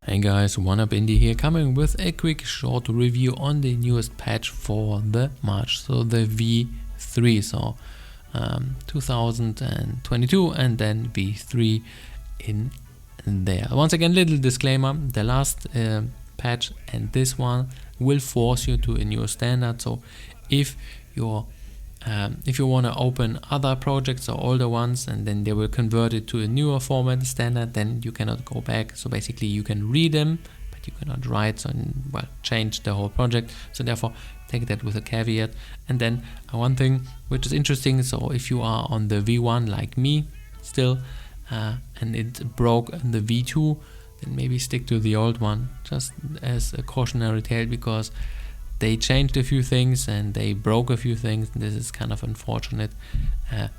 Hey guys, OneUpIndie here, coming with a quick short review on the newest patch for the March, so the V3, so 2022 and then V3 in there. Once again, little disclaimer, the last patch and this one will force you to a new standard, so if you want to open other projects or older ones and then they will convert it to a newer format standard, then you cannot go back. So basically you can read them, but you cannot write, so change the whole project. So therefore take that with a caveat. And then one thing which is interesting, so if you are on the V1 like me still and it broke on the V2, then maybe stick to the old one, just as a cautionary tale, because they changed a few things and they broke a few things. This is kind of unfortunate.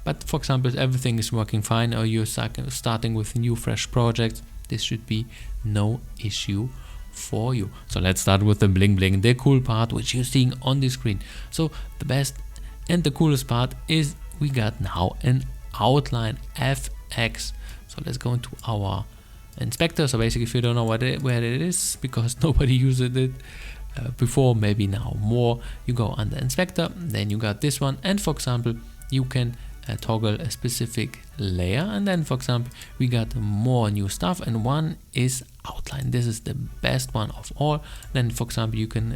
But for example, if everything is working fine or you're starting with new fresh projects, this should be no issue for you. So let's start with the Bling Bling, the cool part which you're seeing on the screen. So the best and the coolest part is we got now an outline FX. So let's go into our inspector. So basically, if you don't know where it is, because nobody uses it before, maybe now more, you go under inspector, then you got this one, and for example you can toggle a specific layer, and then for example we got more new stuff, and one is outline. This is the best one of all. Then for example you can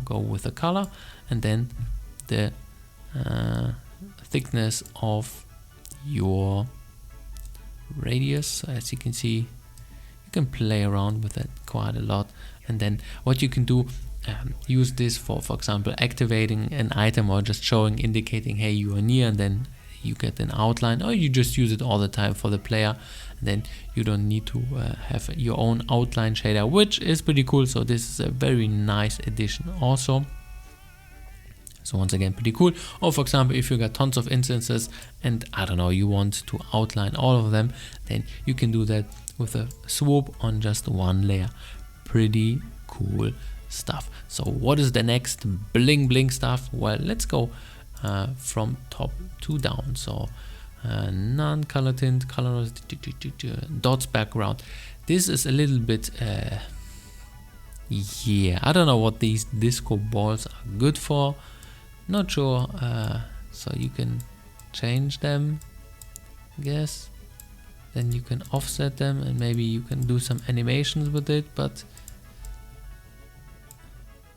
go with the color, and then the thickness of your radius. So as you can see, you can play around with that quite a lot. And then what you can do, use this for example activating an item or just indicating hey, you are near, and then you get an outline, or you just use it all the time for the player, and then you don't need to have your own outline shader, which is pretty cool. So this is a very nice addition also. So once again, pretty cool. Or for example, if you got tons of instances and you want to outline all of them, then you can do that with a swoop on just one layer. Pretty cool stuff. So what is the next bling bling stuff? Well, let's go from top to down. So none, color tint, colors, dots, background. This is a little bit yeah, I don't know what these disco balls are good for, not sure. So you can change them, I guess. Then you can offset them and maybe you can do some animations with it, but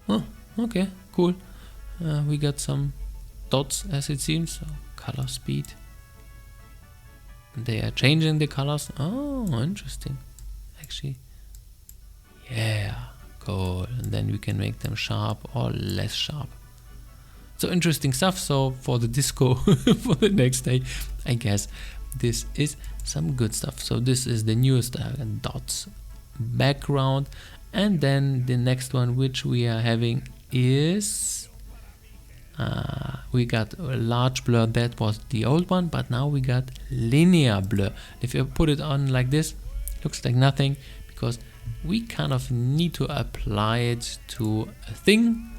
oh, okay, cool. We got some dots as it seems, so color speed. They are changing the colors. Oh, interesting. Actually, yeah, cool. And then we can make them sharp or less sharp. So interesting stuff. So for the disco for the next day, I guess this is some good stuff. So this is the newest dots background, and then the next one which we are having is we got a large blur. That was the old one, but now we got linear blur. If you put it on like this, looks like nothing, because we kind of need to apply it to a thing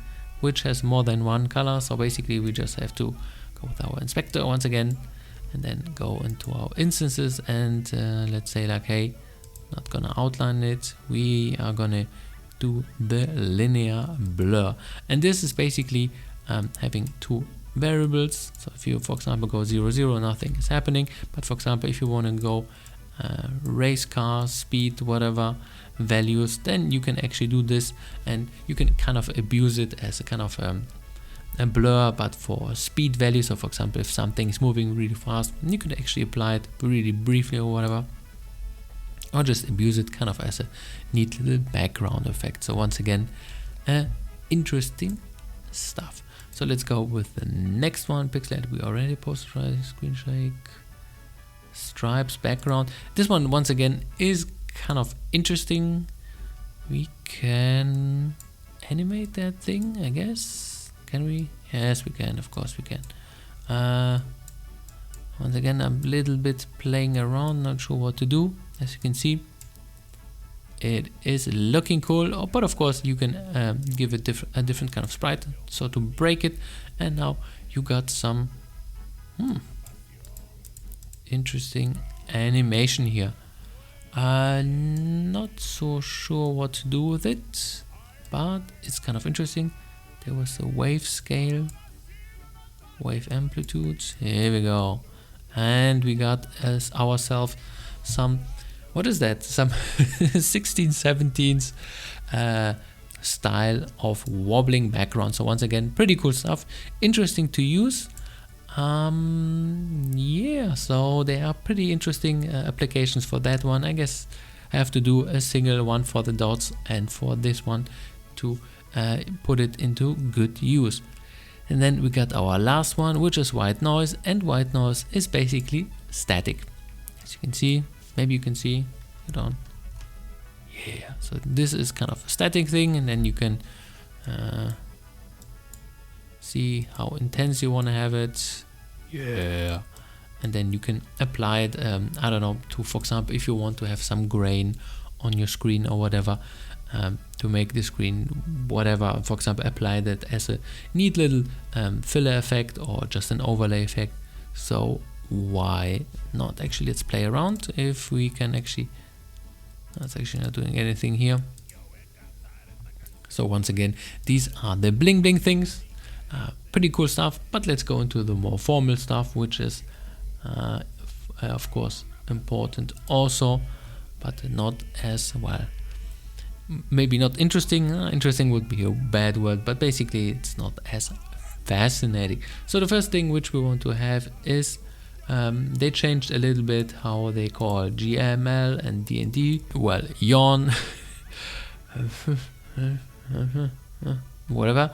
which has more than one color. So basically we just have to go with our inspector once again, and then go into our instances, and let's say like, hey, not gonna outline it, we are gonna do the linear blur. And this is basically having two variables. So if you for example go 0 0, nothing is happening, but for example if you want to go race car speed, whatever values, then you can actually do this, and you can kind of abuse it as a kind of a blur, but for speed values. So for example, if something is moving really fast, you could actually apply it really briefly or whatever, or just abuse it kind of as a neat little background effect. So once again, interesting stuff. So let's go with the next one. Pixelate, we already posted, right? Screen shake, stripes, background. This one once again is kind of interesting. We can animate that thing, I guess. Can we? Yes, we can. Of course we can. Once again, I'm a little bit playing around, not sure what to do. As you can see, it is looking cool. Oh, but of course you can give it a different kind of sprite, so to break it. And now you got some interesting animation here. Not so sure what to do with it, but it's kind of interesting. There was a wave scale, wave amplitudes. Here we go, and we got as ourselves some, what is that? Some 1617s style of wobbling background. So once again, pretty cool stuff, interesting to use. Yeah, so there are pretty interesting applications for that one. I guess I have to do a single one for the dots and for this one to put it into good use. And then we got our last one, which is white noise, and white noise is basically static. As you can see, maybe you can see it on. Yeah, so this is kind of a static thing, and then you can see how intense you want to have it. Yeah, and then you can apply it, I don't know, to, for example, if you want to have some grain on your screen or whatever, to make the screen whatever, for example, apply that as a neat little filler effect or just an overlay effect. So why not? Actually, let's play around if we can actually. That's actually not doing anything here. So once again, these are the bling bling things. Pretty cool stuff, but let's go into the more formal stuff, which is of course important also, but not as well. Maybe not interesting. Interesting would be a bad word, but basically it's not as fascinating. So the first thing which we want to have is they changed a little bit how they call GML and D&D. Well, yawn, whatever.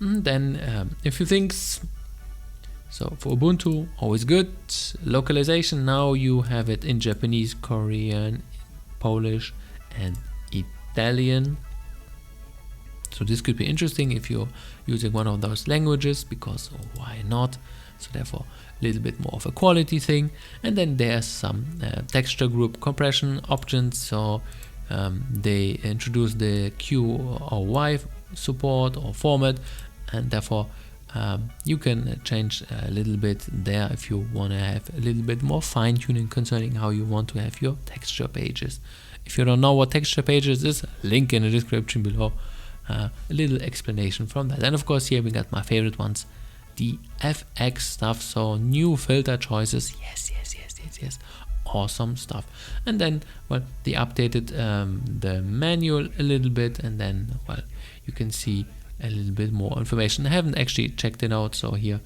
Then a few things. So for Ubuntu, always good. Localization, now you have it in Japanese, Korean, Polish, and Italian. So this could be interesting if you're using one of those languages, because why not? So therefore, a little bit more of a quality thing. And then there's some texture group compression options. So they introduced the Q or Y support or format, and therefore you can change a little bit there if you want to have a little bit more fine-tuning concerning how you want to have your texture pages. If you don't know what texture pages is, link in the description below, a little explanation from that. And of course here we got my favorite ones, the FX stuff, so new filter choices. Yes, awesome stuff. And then, well, they updated the manual a little bit, and then, well, you can see a little bit more information. I haven't actually checked it out, so here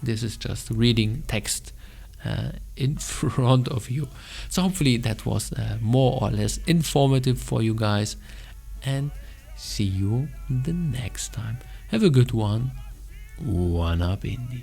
this is just reading text in front of you. So hopefully that was more or less informative for you guys, and see you the next time. Have a good one. One up, Indie.